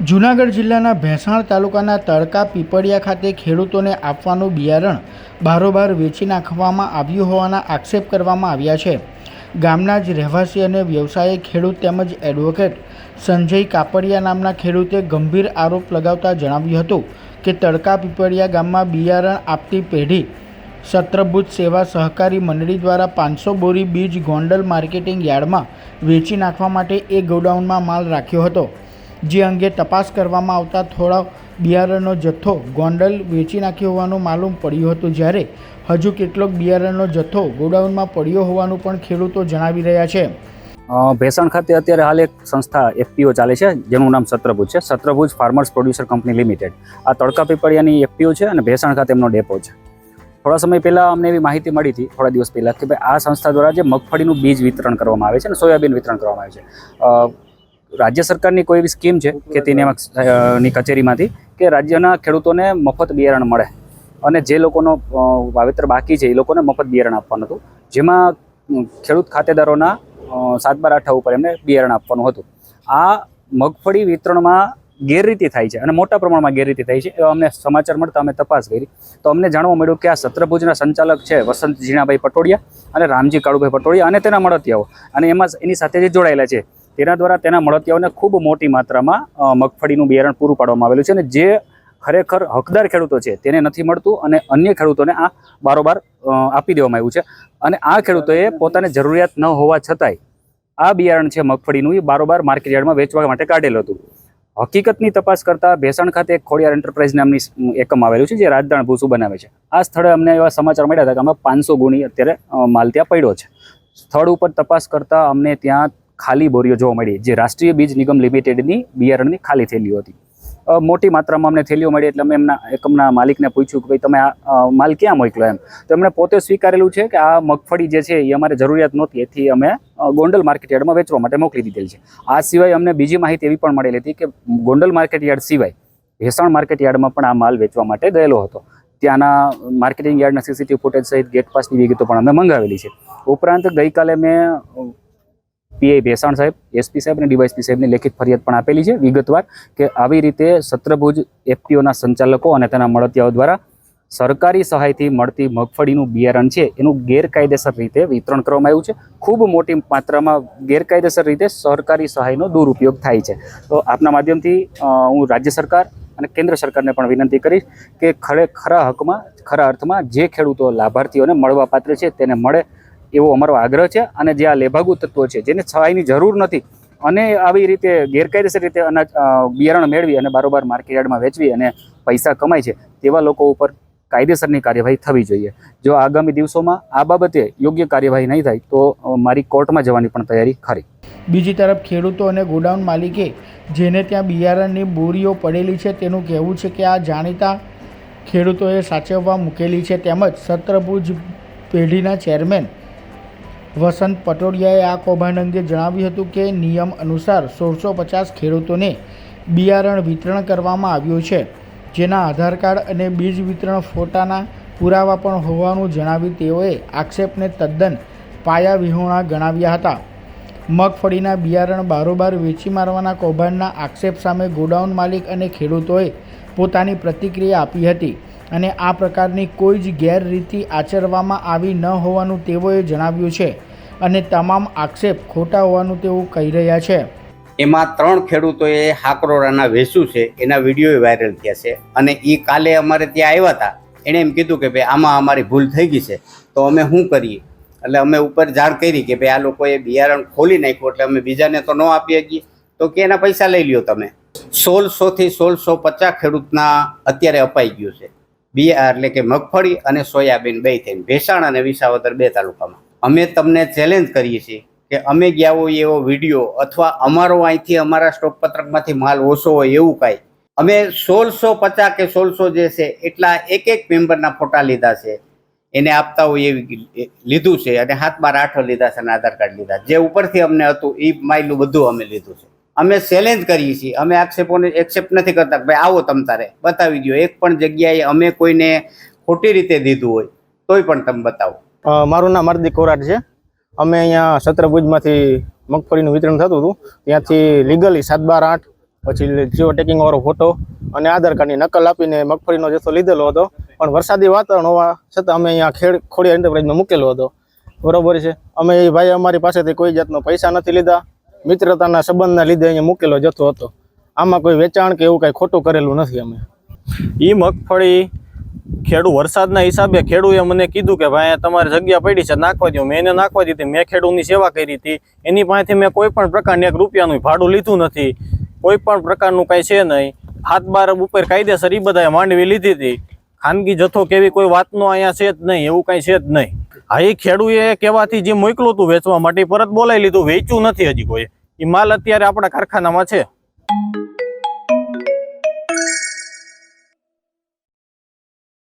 જૂનાગઢ જિલ્લાના ભેંસાણ તાલુકાના તડકા પીપળિયા ખાતે ખેડૂતોને આપવાનું બિયારણ બારોબાર વેચી નાખવામાં આવ્યું હોવાના આક્ષેપ કરવામાં આવ્યા છે। ગામના જ રહેવાસી અને વ્યવસાયિક ખેડૂત તેમજ એડવોકેટ સંજય કાપડિયા નામના ખેડૂતે ગંભીર આરોપ લગાવતા જણાવ્યું હતું કે તડકા પીપળિયા ગામમાં બિયારણ આપતી પેઢી સત્રભુજ સેવા સહકારી મંડળી દ્વારા 500 બોરી બીજ ગોંડલ માર્કેટિંગ યાર્ડમાં વેચી નાખવા માટે એક ગોડાઉનમાં માલ રાખ્યો હતો, જે અંગે તપાસ કરવામાં આવતા થોડો બિયારણનો જથ્થો ગોંડલ વેચી નાખ્યો હોવાનું માલુમ પડ્યું હતું, જ્યારે હજુ કેટલોક બિયારણનો જથ્થો ગોડાઉનમાં પડ્યો હોવાનું પણ ખેડૂતો જણાવી રહ્યા છે। ભેસાણ ખાતે અત્યારે હાલ એક સંસ્થા એફપીઓ ચાલે છે જેનું નામ સત્રભુજ છે। સત્રભુજ ફાર્મર્સ પ્રોડ્યુસર કંપની લિમિટેડ આ તડકા પીપળિયાની એફપીઓ છે અને ભેસાણ ખાતે એમનો ડેપો છે। થોડા સમય પહેલાં અમને એવી માહિતી મળી હતી, થોડા દિવસ પહેલાં, કે ભાઈ આ સંસ્થા દ્વારા જે મગફળીનું બીજ વિતરણ કરવામાં આવે છે અને સોયાબીન વિતરણ કરવામાં આવે છે, રાજ્ય સરકારની કોઈ એવી સ્કીમ છે કે તેની કચેરીમાંથી કે રાજ્યના ખેડૂતોને મફત બિયારણ મળે અને જે લોકોનો વાવેતર બાકી છે એ લોકોને મફત બિયારણ આપવાનું હતું, જેમાં ખેડૂત ખાતેદારોના 7/8 ઉપર એમને બિયારણ આપવાનું હતું। આ મગફળી વિતરણમાં ગેરરીતિ થાય છે અને મોટા પ્રમાણમાં ગેરરીતિ થાય છે એવા અમને સમાચાર મળતા અમે તપાસ કરી તો અમને જાણવા મળ્યું કે આ સત્રભુજના સંચાલક છે વસંત ઝીણાભાઈ પટોડિયા અને રામજી કાળુભાઈ પટોડિયા અને તેના મળતિયાઓ, અને એની સાથે જે જોડાયેલા છે તેના દ્વારા તેના મળતિયાઓને ખૂબ મોટી માત્રામાં મગફળીનું બિયારણ પૂરું પાડવામાં આવેલું છે અને જે ખરેખર હકદાર ખેડૂતો છે તેને નથી મળતું અને અન્ય ખેડૂતોને આ બારોબાર આપી દેવામાં આવ્યું છે। અને આ ખેડૂતોએ પોતાને જરૂરિયાત ન હોવા છતાંય આ બિયારણ છે મગફળીનું એ બારોબાર માર્કેટ યાર્ડમાં વેચવા માટે કાઢેલું હતું। હકીકતની તપાસ કરતા ભેસાણ ખાતે એક ખોડિયાર એન્ટરપ્રાઇઝ નામની એકમ આવેલું છે જે રાજદાણ ભૂસું બનાવે છે। આ સ્થળે અમને એવા સમાચાર મળ્યા હતા કે આમાં 500 ગુણી અત્યારે માલ ત્યાં પડ્યો છે। સ્થળ ઉપર તપાસ કરતા અમને ત્યાં ખાલી બોરીઓ જોવા મળી, જે રાષ્ટ્રીય બીજ નિગમ લિમિટેડની બિયારણની ખાલી થેલીઓ હતી। મોટી માત્રામાં અમને થેલીઓ મળી એટલે અમે એમના એકમના માલિકને પૂછ્યું કે ભાઈ તમે આ માલ ક્યાં મોકલ્યો એમ, તો એમણે પોતે સ્વીકારેલું છે કે આ મગફળી જે છે એ અમારે જરૂરિયાત નહોતી, એથી અમે ગોંડલ માર્કેટ યાર્ડમાં વેચવા માટે મોકલી દીધેલ છે। આ સિવાય અમને બીજી માહિતી એવી પણ મળેલી હતી કે ગોંડલ માર્કેટ યાર્ડ સિવાય ભેસાણ માર્કેટ યાર્ડમાં પણ આ માલ વેચવા માટે ગયેલો હતો। ત્યાંના માર્કેટિંગ યાર્ડના સીસીટીવી ફૂટેજ સહિત ગેટ પાસની વિગતો પણ અમે મંગાવેલી છે। ઉપરાંત ગઈકાલે મેં પીઆઈ ભેસાણ સાહેબ, એસપી સાહેબ અને ડીવાયએસપી સાહેબની લેખિત ફરિયાદ પણ આપેલી છે વિગતવાર કે આવી રીતે સત્રભુજ એફપીઓના સંચાલકો અને તેના મળતિયાઓ દ્વારા સરકારી સહાયથી મળતી મગફળીનું બિયારણ છે એનું ગેરકાયદેસર રીતે વિતરણ કરવામાં આવ્યું છે। ખૂબ મોટી માત્રામાં ગેરકાયદેસર રીતે સરકારી સહાયનો દુરુપયોગ થાય છે। તો આપના માધ્યમથી હું રાજ્ય સરકાર અને કેન્દ્ર સરકારને પણ વિનંતી કરીશ કે ખરા અર્થમાં જે ખેડૂતો લાભાર્થીઓને મળવા પાત્ર છે તેને મળે એવો અમારો આગ્રહ છે। અને જે આ લેભાગુ તત્વો છે જેને સહાયની જરૂર નથી અને આવી રીતે ગેરકાયદેસર રીતે બિયારણ મેળવી અને બારોબાર માર્કેટયાર્ડમાં વેચવી અને પૈસા કમાય છે તેવા લોકો ઉપર કાયદેસરની કાર્યવાહી થવી જોઈએ। જો આગામી દિવસોમાં આ બાબતે યોગ્ય કાર્યવાહી નહીં થાય તો મારી કોર્ટમાં જવાની પણ તૈયારી ખરી। બીજી તરફ ખેડૂતો અને ગોડાઉન માલિકે જેને ત્યાં બિયારણની બોરીઓ પડેલી છે તેનું કહેવું છે કે આ જાણીતા ખેડૂતોએ સાચવવા મૂકેલી છે। તેમજ સત્રભુજ પેઢીના ચેરમેન વસંત પટોડિયાએ આ કૌભાંડ અંગે જણાવ્યું હતું કે નિયમ અનુસાર 1650 ખેડૂતોને બિયારણ વિતરણ કરવામાં આવ્યું છે, જેના આધાર કાર્ડ અને બીજ વિતરણ ફોટાના પુરાવા પણ હોવાનું જણાવી તેઓએ આક્ષેપને તદ્દન પાયાવિહોણા ગણાવ્યા હતા। મગફળીના બિયારણ બારોબાર વેચી મારવાના કૌભાંડના આક્ષેપ સામે ગોડાઉન માલિક અને ખેડૂતોએ પોતાની પ્રતિક્રિયા આપી હતી અને આ પ્રકારની કોઈ જ ગેરરીતિ આચરવામાં આવી ન હોવાનું તેઓએ જણાવ્યું છે અને તમામ આક્ષેપ ખોટા હોવાનું તેઓ કહી રહ્યા છે। એમાં 3 ખેડૂતોએ હાકરોરાના વેચું છે એના વિડીયો વાયરલ થયા છે અને એ કાલે અમારે ત્યાં આવ્યા હતા। એણે એમ કીધું કે ભાઈ આમાં અમારી ભૂલ થઈ ગઈ છે તો અમે શું કરીએ, એટલે અમે ઉપર જાણ કરી કે ભાઈ આ લોકોએ બિયારણ ખોલી નાખ્યું એટલે અમે બીજાને તો ન આપી શકીએ, તો કે એના પૈસા લઈ લ્યો તમે। 1600 થી 1650 ખેડૂતના અત્યારે અપાઈ ગયું છે એટલે કે મગફળી અને સોયાબીન બે થઈને ભેસાણ અને વિસાવદર 2 તાલુકામાં। અમે તમને ચેલેન્જ કરીએ છીએ કે અમે ગયા હોય એવો વિડીયો અથવા અમારો અહીંથી અમારા સ્ટોક પત્રકમાંથી માલ ઓછો હોય એવું કાંઈ, અમે 1650 કે 1600 જે છે એટલા એક મેમ્બરના ફોટા લીધા છે, એને આપતા હોય એવી લીધું છે અને 7/8 લીધા છે અને આધાર કાર્ડ લીધા, જે ઉપરથી અમને હતું એ માયલું બધું અમે લીધું છે। અમે ચેલેન્જ કરીએ છીએ, અમે આક્ષેપોને એક્સેપ્ટ નથી કરતા કે ભાઈ આવો તમ તારે બતાવી દો, એક પણ જગ્યાએ અમે કોઈને ખોટી રીતે દીધું હોય તોય પણ તમે બતાવો। મારું નામ હાર્દિક કોરાટ છે। અમે અહીંયા સત્રભુજમાંથી મગફળીનું વિતરણ થતું હતું, ત્યાંથી લીગલી 7/8 પછી જીઓ ટેકિંગ વાળો ફોટો અને આધાર કાર્ડની નકલ આપીને મગફળીનો જથ્થો લીધેલો હતો. પણ વરસાદી વાતાવરણ હોવા છતાં અમે અહીંયા ખોડિયાર એન્ટરપ્રાઇઝમાં મૂકેલો હતો. બરોબર છે. અમે એ ભાઈ અમારી પાસેથી કોઈ જાતનો પૈસા નથી લીધા, મિત્રતાના સંબંધના લીધે અહીંયા મૂકેલો જથ્થો હતો. આમાં કોઈ વેચાણ કે એવું કાંઈ ખોટું કરેલું નથી અમે. એ મગફળી વરસાદના હિસાબે ખેડૂએ મને કીધું કે ભાઈ તમારી જગ્યા પડી છે નાખવા દો. મેં એને નાખવા દીધી. મેં ખેડૂતની સેવા કરી હતી. એની પાસેથી મેં કોઈ પણ પ્રકારની 1 રૂપિયાનું ભાડું લીધું નથી. કોઈ પણ પ્રકારનું કાંઈ છે નહીં. 7-12 ઉપર કાયદેસર એ બધાએ માંડવી લીધી હતી. ખાનગી જથ્થો કેવી કોઈ વાતનો અહીંયા છે જ નહીં, એવું કાંઈ છે જ નહીં. હા, એ ખેડૂએ કહેવાથી જે મોકલું હતું વેચવા માટે પરત બોલાવી લીધું, વેચ્યું નથી હજી કોઈ. એ માલ અત્યારે આપણા કારખાનામાં છે.